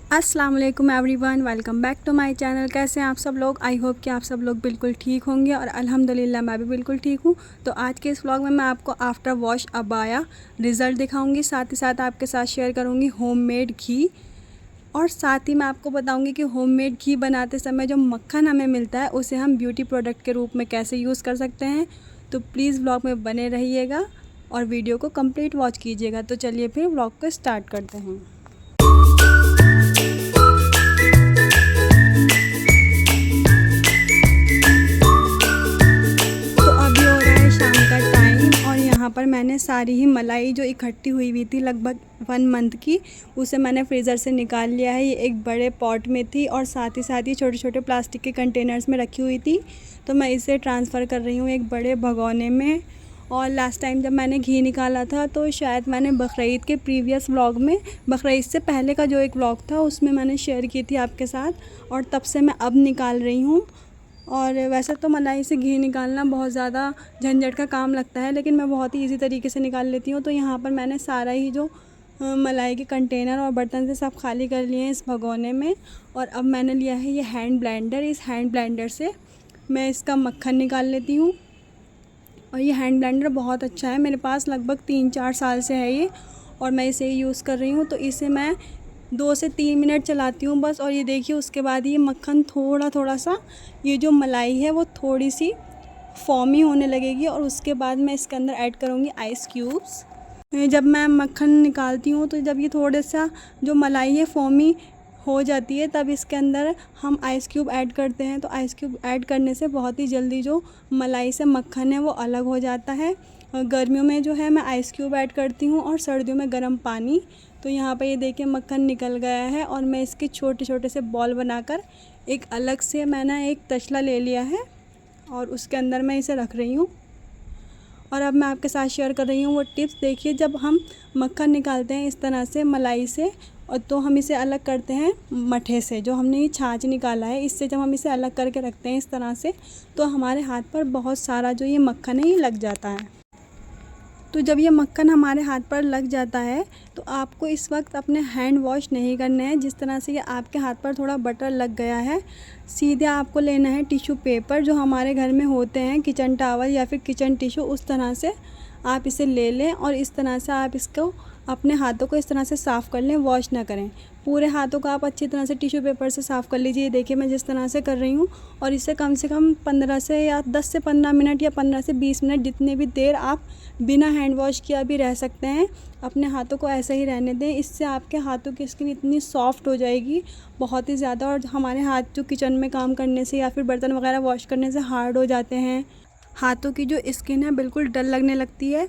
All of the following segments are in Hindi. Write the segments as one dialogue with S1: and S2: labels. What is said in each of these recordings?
S1: अस्सलाम वालेकुम everyone, welcome back to my channel. कैसे हैं आप सब लोग? आई होप कि आप सब लोग बिल्कुल ठीक होंगे और अल्हम्दुलिल्लाह मैं भी बिल्कुल ठीक हूँ। तो आज के इस व्लॉग में मैं आपको आफ्टर वॉश अबाया रिज़ल्ट दिखाऊंगी, साथ ही साथ आपके साथ शेयर करूँगी होममेड घी, और साथ ही मैं आपको बताऊंगी कि होममेड घी बनाते समय जो मक्खन हमें मिलता है उसे हम ब्यूटी प्रोडक्ट के रूप में कैसे यूज़ कर सकते हैं। तो प्लीज़ व्लॉग में बने रहिएगा और वीडियो को कंप्लीट वॉच कीजिएगा। तो चलिए फिर व्लॉग को स्टार्ट करते हैं। यहाँ पर मैंने सारी ही मलाई जो इकट्ठी हुई थी लगभग 1 मंथ की, उसे मैंने फ्रीज़र से निकाल लिया है। ये एक बड़े पॉट में थी और साथ ही छोटे छोटे प्लास्टिक के कंटेनर्स में रखी हुई थी। तो मैं इसे ट्रांसफ़र कर रही हूँ एक बड़े भगोने में। और लास्ट टाइम जब मैंने घी निकाला था तो शायद मैंने बकरीद के प्रीवियस व्लॉग में, बकरीद से पहले का जो एक व्लॉग था उसमें मैंने शेयर की थी आपके साथ, और तब से मैं अब निकाल रही हूँ। और वैसे तो मलाई से घी निकालना बहुत ज़्यादा झंझट का काम लगता है, लेकिन मैं बहुत ही इजी तरीके से निकाल लेती हूँ। तो यहाँ पर मैंने सारा ही जो मलाई के कंटेनर और बर्तन से सब खाली कर लिए हैं इस भगोने में। और अब मैंने लिया है ये हैंड ब्लेंडर। इस हैंड ब्लेंडर से मैं इसका मक्खन निकाल लेती हूँ। और ये हैंड ब्लेंडर बहुत अच्छा है, मेरे पास लगभग 3-4 साल से है ये, और मैं इसे यूज़ कर रही हूँ। तो इसे मैं 2 से 3 मिनट चलाती हूँ बस। और ये देखिए उसके बाद ये मक्खन थोड़ा सा, ये जो मलाई है वो थोड़ी सी फॉमी होने लगेगी। और उसके बाद मैं इसके अंदर ऐड करूँगी आइस क्यूब्स। जब मैं मक्खन निकालती हूँ तो जब ये थोड़ा सा जो मलाई है फॉमी हो जाती है, तब इसके अंदर हम आइस क्यूब ऐड करते हैं। तो आइस क्यूब ऐड करने से बहुत ही जल्दी जो मलाई से मक्खन है वो अलग हो जाता है। गर्मियों में जो है मैं आइस क्यूब ऐड करती हूँ और सर्दियों में गर्म पानी। तो यहाँ पे ये देखिए मक्खन निकल गया है, और मैं इसके छोटे छोटे से बॉल बनाकर एक अलग से मैंने एक तसला ले लिया है और उसके अंदर मैं इसे रख रही हूँ। और अब मैं आपके साथ शेयर कर रही हूँ वो टिप्स। देखिए जब हम मक्खन निकालते हैं इस तरह से मलाई से, और तो हम इसे अलग करते हैं मट्ठे से, जो हमने ये छाछ निकाला है इससे जब हम इसे अलग करके रखते हैं इस तरह से, तो हमारे हाथ पर बहुत सारा जो ये मक्खन है ये लग जाता है। तो जब ये मक्खन हमारे हाथ पर लग जाता है तो आपको इस वक्त अपने हैंड वॉश नहीं करने हैं। जिस तरह से ये आपके हाथ पर थोड़ा बटर लग गया है, सीधे आपको लेना है टिश्यू पेपर जो हमारे घर में होते हैं, किचन टॉवल या फिर किचन टिश्यू, उस तरह से आप इसे ले लें और इस तरह से आप इसको अपने हाथों को इस तरह से साफ़ कर लें, वॉश ना करें। पूरे हाथों को आप अच्छी तरह से टिश्यू पेपर से साफ़ कर लीजिए। देखिए मैं जिस तरह से कर रही हूँ, और इसे कम से कम 15 से या 10 से 15 मिनट या 15 से 20 मिनट, जितनी भी देर आप बिना हैंड वॉश किया भी रह सकते हैं, अपने हाथों को ऐसे ही रहने दें। इससे आपके हाथों की स्किन इतनी सॉफ्ट हो जाएगी बहुत ही ज़्यादा। और हमारे हाथ जो किचन में काम करने से या फिर बर्तन वगैरह वॉश करने से हार्ड हो जाते हैं, हाथों की जो स्किन है बिल्कुल डल लगने लगती है।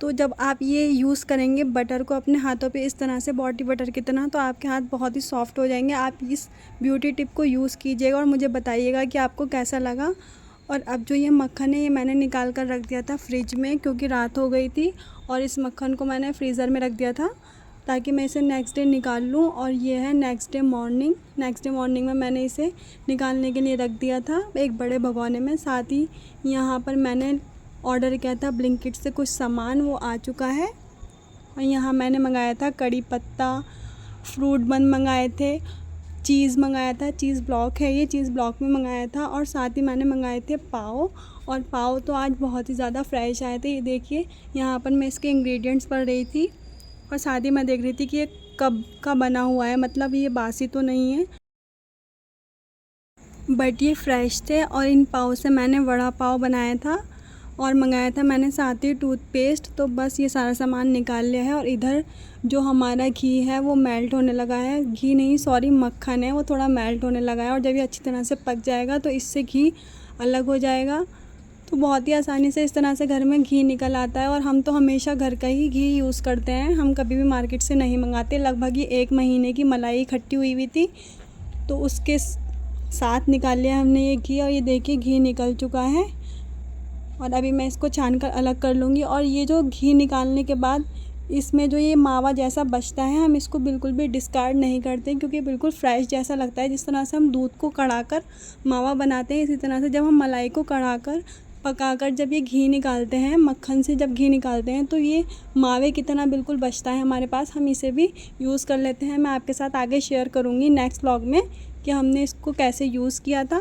S1: तो जब आप ये यूज़ करेंगे बटर को अपने हाथों पे इस तरह से बॉडी बटर की तरह, तो आपके हाथ बहुत ही सॉफ्ट हो जाएंगे। आप इस ब्यूटी टिप को यूज़ कीजिएगा और मुझे बताइएगा कि आपको कैसा लगा। और अब जो ये मक्खन है ये मैंने निकाल कर रख दिया था फ्रिज में, क्योंकि रात हो गई थी, और इस मक्खन को मैंने फ्रीज़र में रख दिया था ताकि मैं इसे नेक्स्ट डे निकाल लूँ। और ये है नेक्स्ट डे मॉर्निंग में मैंने इसे निकालने के लिए रख दिया था एक बड़े भगोने में। साथ ही यहाँ पर मैंने ऑर्डर किया था ब्लिंकिट से कुछ सामान, वो आ चुका है। और यहाँ मैंने मंगाया था कड़ी पत्ता, फ्रूट बन मंगाए थे, चीज़ मंगाया था, चीज़ ब्लॉक है ये, चीज़ ब्लॉक में मंगाया था। और साथ ही मैंने मंगाए थे पाव, और पाव तो आज बहुत ही ज़्यादा फ्रेश आए थे। ये देखिए यहाँ पर मैं इसके इंग्रेडिएंट्स पढ़ रही थी, और साथ ही मैं देख रही थी कि ये कब का बना हुआ है, मतलब ये बासी तो नहीं है, बट ये फ्रेश थे। और इन पाव से मैंने वड़ा पाव बनाया था, और मंगाया था मैंने साथ ही टूथपेस्ट। तो बस ये सारा सामान निकाल लिया है। और इधर जो हमारा घी है वो मेल्ट होने लगा है, घी नहीं सॉरी मक्खन है, वो थोड़ा मेल्ट होने लगा है। और जब ये अच्छी तरह से पक जाएगा तो इससे घी अलग हो जाएगा। तो बहुत ही आसानी से इस तरह से घर में घी निकल आता है। और हम तो हमेशा घर का ही घी यूज़ करते हैं, हम कभी भी मार्केट से नहीं मंगाते। लगभग ये 1 महीने की मलाई इकट्ठी हुई थी, तो उसके साथ निकाल लिया हमने ये घी। और ये देखिए घी निकल चुका है, और अभी मैं इसको छान कर अलग कर लूँगी। और ये जो घी निकालने के बाद इसमें जो ये मावा जैसा बचता है, हम इसको बिल्कुल भी डिस्कार्ड नहीं करते, क्योंकि बिल्कुल फ्रेश जैसा लगता है। जिस तरह से हम दूध को कढ़ा कर मावा बनाते हैं, इसी तरह से जब हम मलाई को कढ़ा कर पकाकर जब ये घी निकालते हैं, मक्खन से जब घी निकालते हैं तो ये मावे की तरह बिल्कुल बचता है हमारे पास। हम इसे भी यूज़ कर लेते हैं। मैं आपके साथ आगे शेयर करूँगी नेक्स्ट व्लॉग में कि हमने इसको कैसे यूज़ किया था।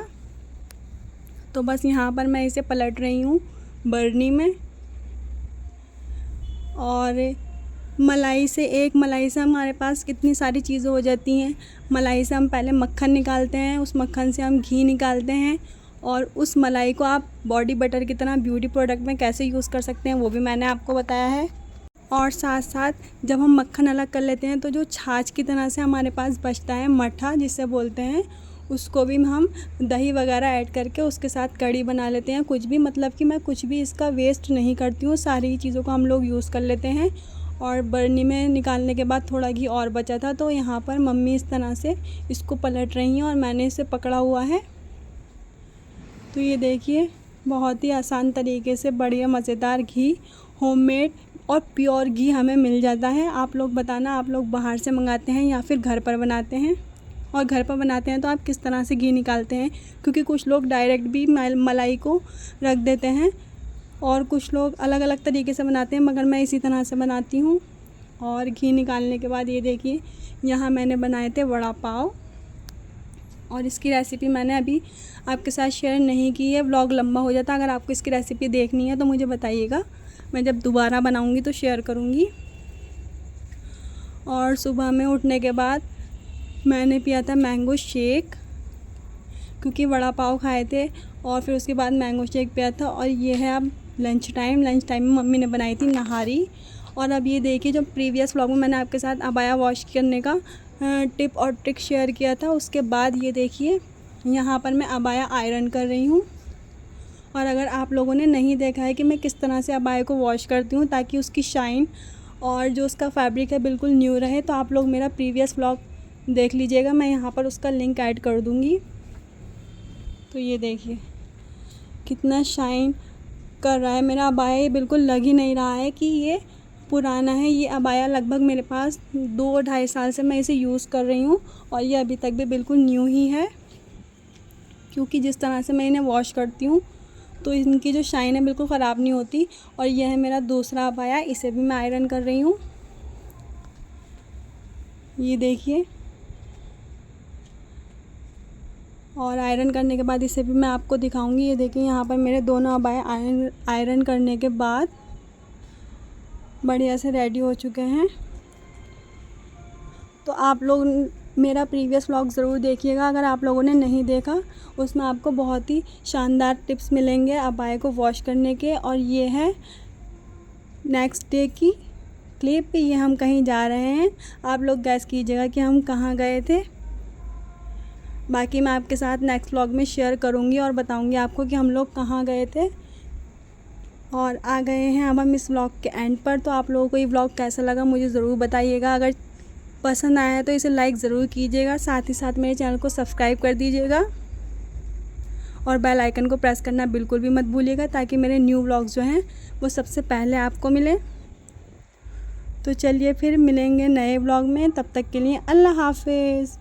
S1: तो बस यहाँ पर मैं इसे पलट रही हूँ बर्नी में। और मलाई से हमारे पास कितनी सारी चीज़ें हो जाती हैं। मलाई से हम पहले मक्खन निकालते हैं, उस मक्खन से हम घी निकालते हैं, और उस मलाई को आप बॉडी बटर की तरह ब्यूटी प्रोडक्ट में कैसे यूज़ कर सकते हैं वो भी मैंने आपको बताया है। और साथ साथ जब हम मक्खन अलग कर लेते हैं तो जो छाछ की तरह से हमारे पास बचता है मट्ठा जिसे बोलते हैं, उसको भी हम दही वगैरह ऐड करके उसके साथ कढ़ी बना लेते हैं। कुछ भी, मतलब कि मैं कुछ भी इसका वेस्ट नहीं करती हूँ, सारी चीज़ों को हम लोग यूज़ कर लेते हैं। और बर्नी में निकालने के बाद थोड़ा घी और बचा था तो यहाँ पर मम्मी इस तरह से इसको पलट रही हैं और मैंने इसे पकड़ा हुआ है। तो ये देखिए, बहुत ही आसान तरीके से बढ़िया मज़ेदार घी, होममेड और प्योर घी हमें मिल जाता है। आप लोग बताना, आप लोग बाहर से मंगाते हैं या फिर घर पर बनाते हैं? और घर पर बनाते हैं तो आप किस तरह से घी निकालते हैं? क्योंकि कुछ लोग डायरेक्ट भी मलाई को रख देते हैं और कुछ लोग अलग अलग तरीके से बनाते हैं, मगर मैं इसी तरह से बनाती हूँ। और घी निकालने के बाद ये देखिए, यहाँ मैंने बनाए थे वड़ा पाव, और इसकी रेसिपी मैंने अभी आपके साथ शेयर नहीं की है, व्लॉग लंबा हो जाता। अगर आपको इसकी रेसिपी देखनी है तो मुझे बताइएगा, मैं जब दोबारा बनाऊँगी तो शेयर करूँगी। और सुबह में उठने के बाद मैंने पिया था मैंगो शेक, क्योंकि वड़ा पाव खाए थे और फिर उसके बाद मैंगो शेक पिया था। और ये है अब लंच टाइम में मम्मी ने बनाई थी नहारी। और अब ये देखिए, जो प्रीवियस व्लॉग में मैंने आपके साथ अबाया वॉश करने का टिप और ट्रिक शेयर किया था, उसके बाद ये देखिए यहाँ पर मैं अबाया आयरन कर रही हूँ। और अगर आप लोगों ने नहीं देखा है कि मैं किस तरह से अबाया को वॉश करती हूँ ताकि उसकी शाइन और जो उसका फैब्रिक है बिल्कुल न्यू रहे, तो आप लोग मेरा प्रीवियस व्लॉग देख लीजिएगा, मैं यहाँ पर उसका लिंक ऐड कर दूँगी। तो ये देखिए कितना शाइन कर रहा है मेरा अबाया। ये बिल्कुल लग ही नहीं रहा है कि ये पुराना है। ये अबाया लगभग मेरे पास 2-2.5 साल से मैं इसे यूज़ कर रही हूँ और ये अभी तक भी बिल्कुल न्यू ही है, क्योंकि जिस तरह से मैं इन्हें वॉश करती हूँ तो इनकी जो शाइन है बिल्कुल ख़राब नहीं होती। और यह है मेरा दूसरा अबाया, इसे भी मैं आयरन कर रही हूँ। ये देखिए, और आयरन करने के बाद इसे भी मैं आपको दिखाऊंगी। ये देखिए, यहाँ पर मेरे दोनों अबाया आयरन करने के बाद बढ़िया से रेडी हो चुके हैं। तो आप लोग मेरा प्रीवियस व्लॉग ज़रूर देखिएगा, अगर आप लोगों ने नहीं देखा। उसमें आपको बहुत ही शानदार टिप्स मिलेंगे अबाया को वॉश करने के। और ये है नेक्स्ट डे की क्लिप। ये हम कहीं जा रहे हैं, आप लोग गैस कीजिएगा कि हम कहाँ गए थे। बाकी मैं आपके साथ नेक्स्ट व्लॉग में शेयर करूँगी और बताऊँगी आपको कि हम लोग कहाँ गए थे। और आ गए हैं अब हम इस व्लॉग के एंड पर। तो आप लोगों को ये व्लॉग कैसा लगा मुझे ज़रूर बताइएगा। अगर पसंद आया है तो इसे लाइक ज़रूर कीजिएगा, साथ ही साथ मेरे चैनल को सब्सक्राइब कर दीजिएगा और बेल आइकन को प्रेस करना बिल्कुल भी मत भूलिएगा, ताकि मेरे न्यू व्लॉग्स जो हैं वो सबसे पहले आपको मिले। तो चलिए फिर मिलेंगे नए व्लॉग में, तब तक के लिए अल्लाह हाफिज़।